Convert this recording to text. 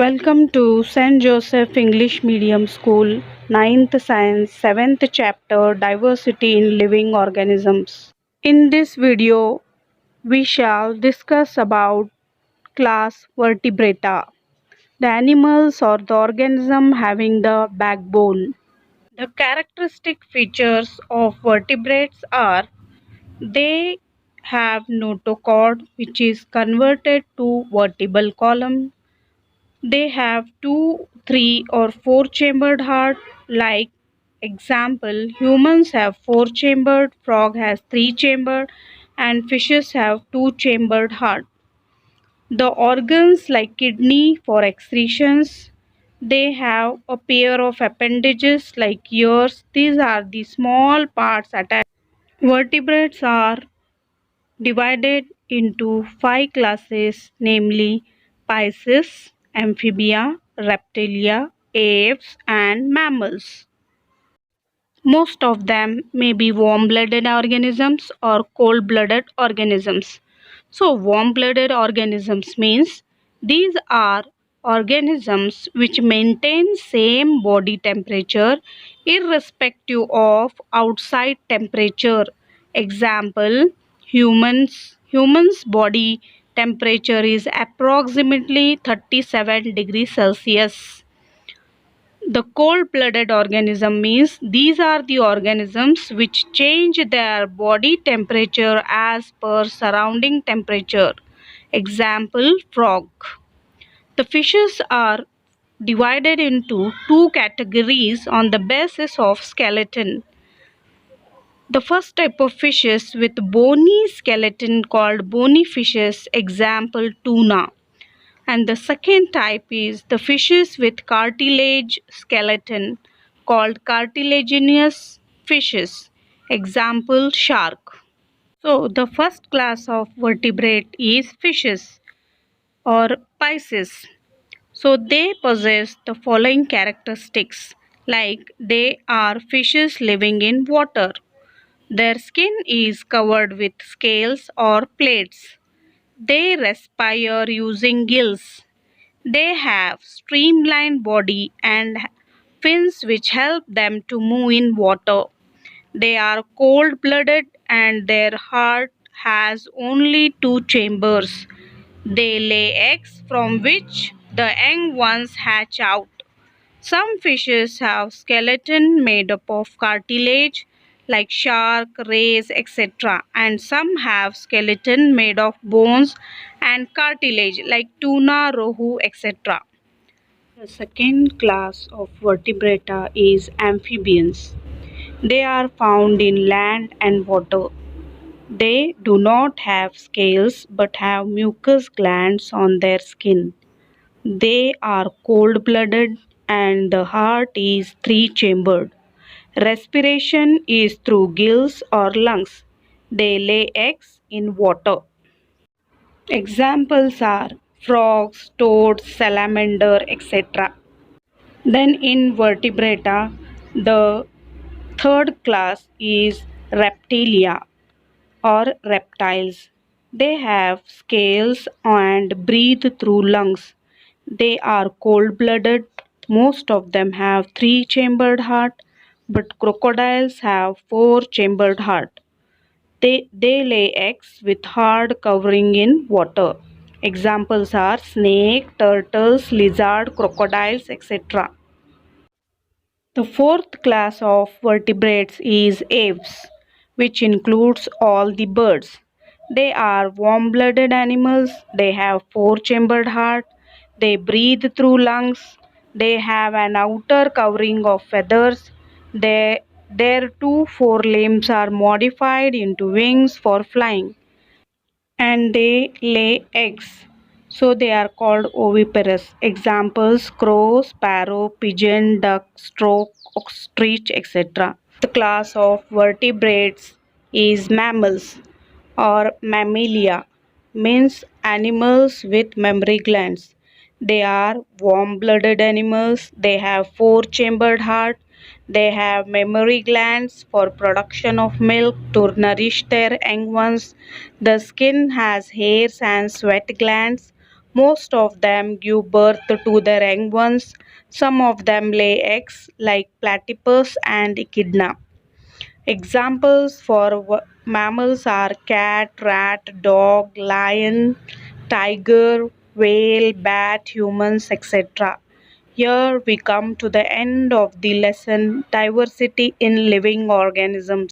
Welcome to St. Joseph English Medium School, Ninth Science, 7th Chapter, Diversity in Living Organisms. In this video, we shall discuss about class Vertebrata, the animals or the organism having the backbone. The characteristic features of vertebrates are they have notochord, which is converted to vertebral column. They have two, three, or four chambered heart. Like example, humans have four chambered, frog has three chambered, and fishes have two chambered heart. The organs like kidney for excretions. They have a pair of appendages like ears. These are the small parts attached. Vertebrates are divided into five classes, namely Pisces, Amphibia, Reptilia, Apes, and Mammals. Most of them may be warm-blooded organisms or cold-blooded organisms. So, warm-blooded organisms means these are organisms which maintain same body temperature irrespective of outside temperature. Example, humans body temperature is approximately 37 degrees Celsius. The cold-blooded organism means these are the organisms which change their body temperature as per surrounding temperature. Example, frog. The fishes are divided into two categories on the basis of skeleton. The first type of fishes with bony skeleton called bony fishes, example tuna. And the second type is the fishes with cartilage skeleton called cartilaginous fishes, example shark. So the first class of vertebrate is fishes or Pisces. So they possess the following characteristics, like they are fishes living in water. Their skin is covered with scales or plates. They respire using gills. They have streamlined body and fins which help them to move in water. They are cold-blooded and their heart has only two chambers. They lay eggs from which the young ones hatch out. Some fishes have skeleton made up of cartilage like shark, rays, etc. And some have skeleton made of bones and cartilage like tuna, rohu, etc. The second class of vertebrata is amphibians. They are found in land and water. They do not have scales but have mucus glands on their skin. They are cold-blooded and the heart is three-chambered. Respiration is through gills or lungs. They lay eggs in water. Examples are frogs, toads, salamander, etc. Then in vertebrata, the third class is reptilia or reptiles. They have scales and breathe through lungs. They are cold-blooded. Most of them have three-chambered heart, but crocodiles have four-chambered heart. They lay eggs with hard covering in water. Examples are snake, turtles, lizard, crocodiles, etc. The fourth class of vertebrates is aves, which includes all the birds. They are warm-blooded animals. They have four-chambered heart. They breathe through lungs. They have an outer covering of feathers. Their two forelimbs are modified into wings for flying and they lay eggs. So they are called oviparous. Examples crow, sparrow, pigeon, duck, stork, ostrich, etc. The class of vertebrates is mammals or mammalia, means animals with mammary glands. They are warm-blooded animals. They have four-chambered heart. They have mammary glands for production of milk to nourish their young ones. The skin has hairs and sweat glands Most of them give birth to their young ones. Some of them lay eggs, like platypus and echidna. Examples for mammals are cat, rat, dog, lion, tiger, whale, bat, humans, etc. Here we come to the end of the lesson, diversity in living organisms.